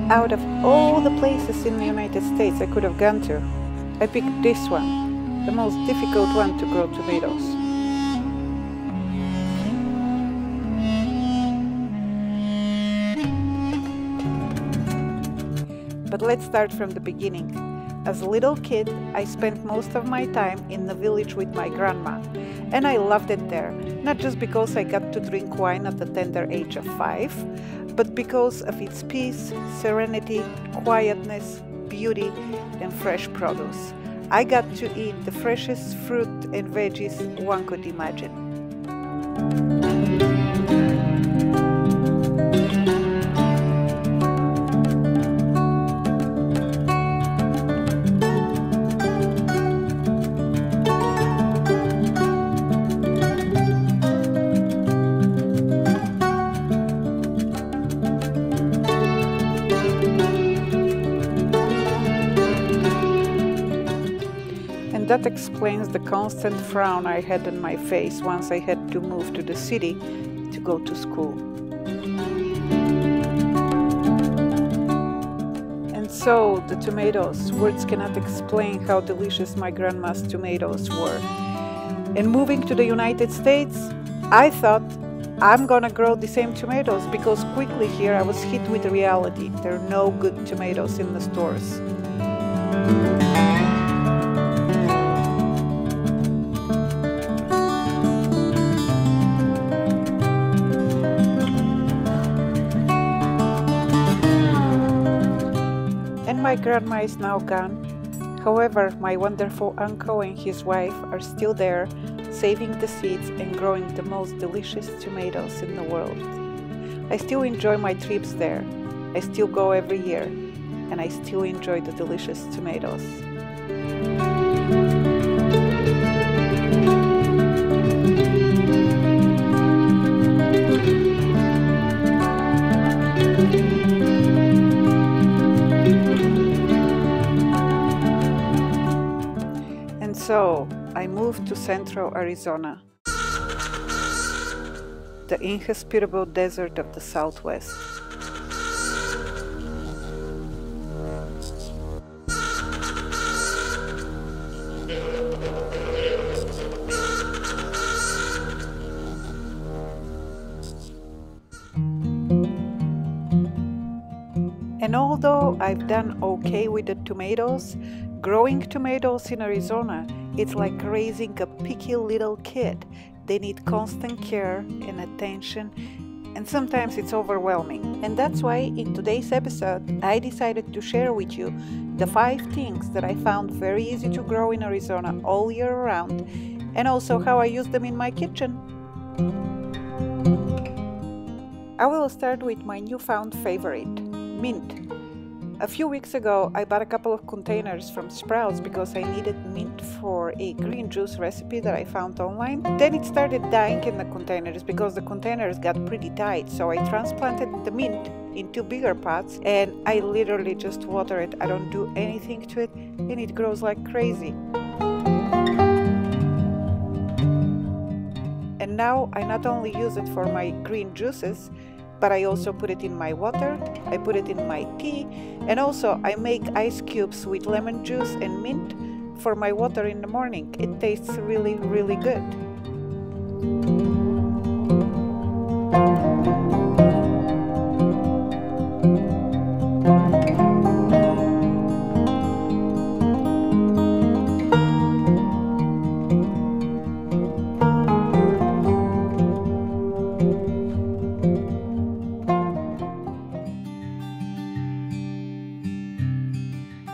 Out of all the places in the United States I could have gone to, I picked this one, the most difficult one to grow tomatoes. But let's start from the beginning. As a little kid, I spent most of my time in the village with my grandma, and I loved it there, not just because I got to drink wine at the tender age of 5, but because of its peace, serenity, quietness, beauty, and fresh produce. I got to eat the freshest fruit and veggies one could imagine. That explains the constant frown I had on my face once I had to move to the city to go to school. And so, the tomatoes, words cannot explain how delicious my grandma's tomatoes were. And moving to the United States, I thought I'm gonna grow the same tomatoes because quickly here I was hit with reality. There are no good tomatoes in the stores. My grandma is now gone. However, my wonderful uncle and his wife are still there, saving the seeds and growing the most delicious tomatoes in the world. I still enjoy my trips there. I still go every year, and I still enjoy the delicious tomatoes. So, I moved to central Arizona, the inhospitable desert of the Southwest. And although I've done okay with the tomatoes, growing tomatoes in Arizona, it's like raising a picky little kid. They need constant care and attention, and sometimes it's overwhelming. And that's why in today's episode, I decided to share with you the 5 things that I found very easy to grow in Arizona all year round, and also how I use them in my kitchen. I will start with my newfound favorite, mint. A few weeks ago, I bought a couple of containers from Sprouts because I needed mint for a green juice recipe that I found online. Then it started dying in the containers because the containers got pretty tight, so I transplanted the mint into bigger pots and I literally just water it. I don't do anything to it and it grows like crazy. And now I not only use it for my green juices, but I also put it in my water, I put it in my tea, and also I make ice cubes with lemon juice and mint for my water in the morning. It tastes really, really good.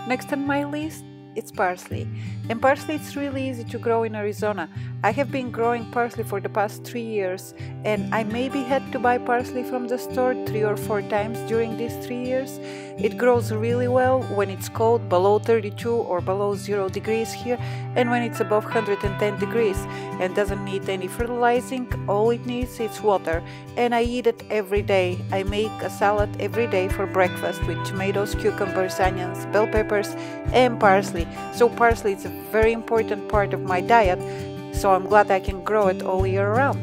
Next on my list, it's parsley. And parsley is really easy to grow in Arizona. I have been growing parsley for the past 3 years, and I maybe had to buy parsley from the store 3 or 4 times during these 3 years. It grows really well when it's cold, below 32 or below 0 degrees here, and when it's above 110 degrees, and doesn't need any fertilizing. All it needs is water, and I eat it every day. I make a salad every day for breakfast with tomatoes, cucumbers, onions, bell peppers, and parsley. So parsley is a very important part of my diet, so I'm glad I can grow it all year round.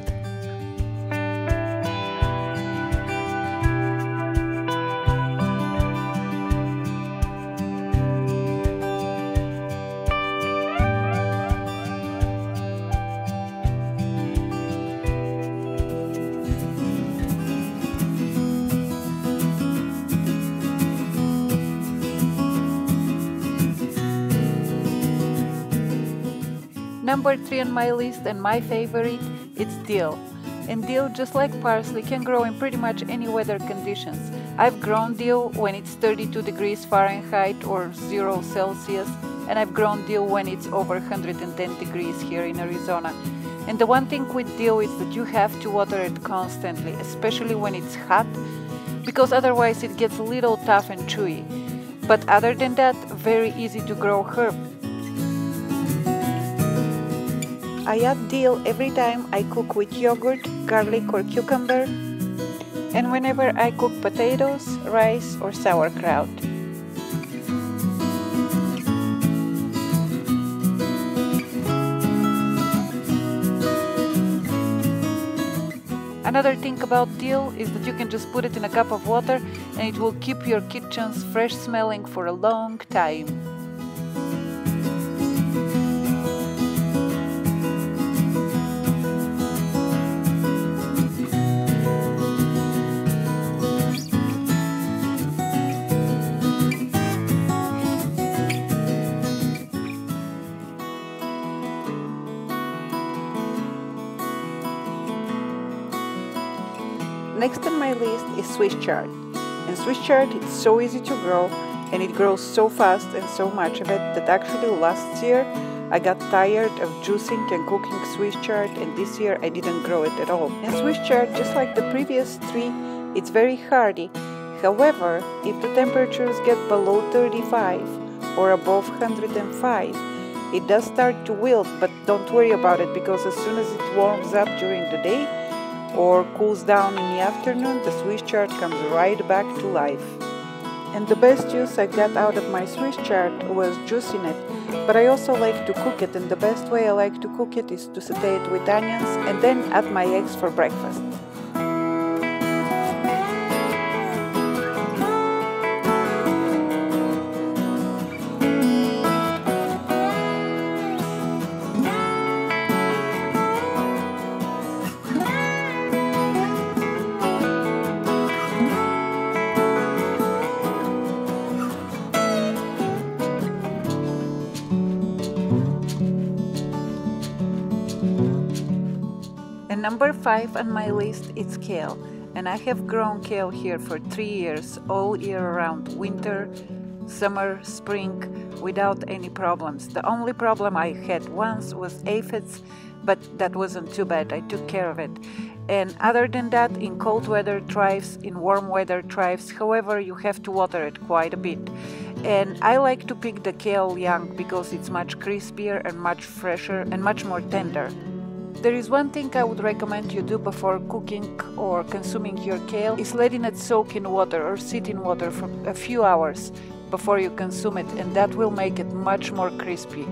Number 3 on my list, and my favorite, it's dill. And dill, just like parsley, can grow in pretty much any weather conditions. I've grown dill when it's 32 degrees Fahrenheit or 0 Celsius, and I've grown dill when it's over 110 degrees here in Arizona. And the one thing with dill is that you have to water it constantly, especially when it's hot, because otherwise it gets a little tough and chewy. But other than that, very easy to grow herb. I add dill every time I cook with yogurt, garlic or cucumber, and whenever I cook potatoes, rice or sauerkraut. Another thing about dill is that you can just put it in a cup of water and it will keep your kitchens fresh smelling for a long time. Next on my list is Swiss chard. And Swiss chard, it's so easy to grow and it grows so fast and so much of it that actually last year I got tired of juicing and cooking Swiss chard, and this year I didn't grow it at all. And Swiss chard, just like the previous three, it's very hardy. However, if the temperatures get below 35 or above 105, it does start to wilt, but don't worry about it because as soon as it warms up during the day or cools down in the afternoon, the Swiss chard comes right back to life. And the best juice I got out of my Swiss chard was juicing it, but I also like to cook it, and the best way I like to cook it is to saute it with onions and then add my eggs for breakfast. And number 5 on my list is kale, and I have grown kale here for 3 years, all year round, winter, summer, spring, without any problems. The only problem I had once was aphids, but that wasn't too bad, I took care of it. And other than that, in cold weather thrives, in warm weather thrives, however you have to water it quite a bit. And I like to pick the kale young because it's much crispier and much fresher and much more tender. There is one thing I would recommend you do before cooking or consuming your kale, is letting it soak in water or sit in water for a few hours before you consume it, and that will make it much more crispy.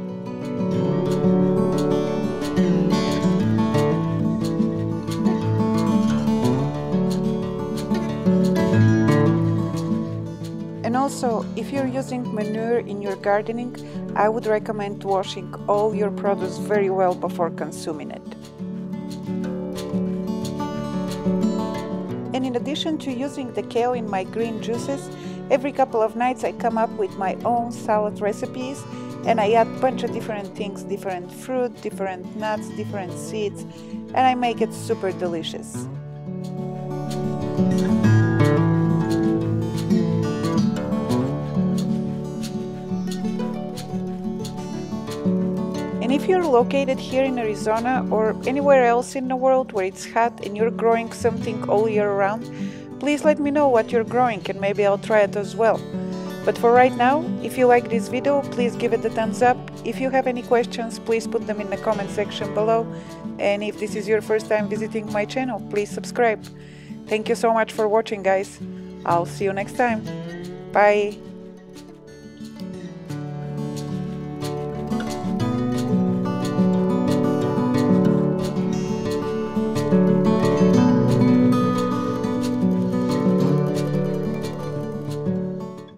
And also, if you're using manure in your gardening, I would recommend washing all your produce very well before consuming it. And in addition to using the kale in my green juices, every couple of nights I come up with my own salad recipes, and I add a bunch of different things, different fruit, different nuts, different seeds, and I make it super delicious. And if you're located here in Arizona or anywhere else in the world where it's hot and you're growing something all year round, please let me know what you're growing and maybe I'll try it as well. But for right now, if you like this video, please give it a thumbs up. If you have any questions, please put them in the comment section below. And if this is your first time visiting my channel, please subscribe. Thank you so much for watching, guys. I'll see you next time. Bye.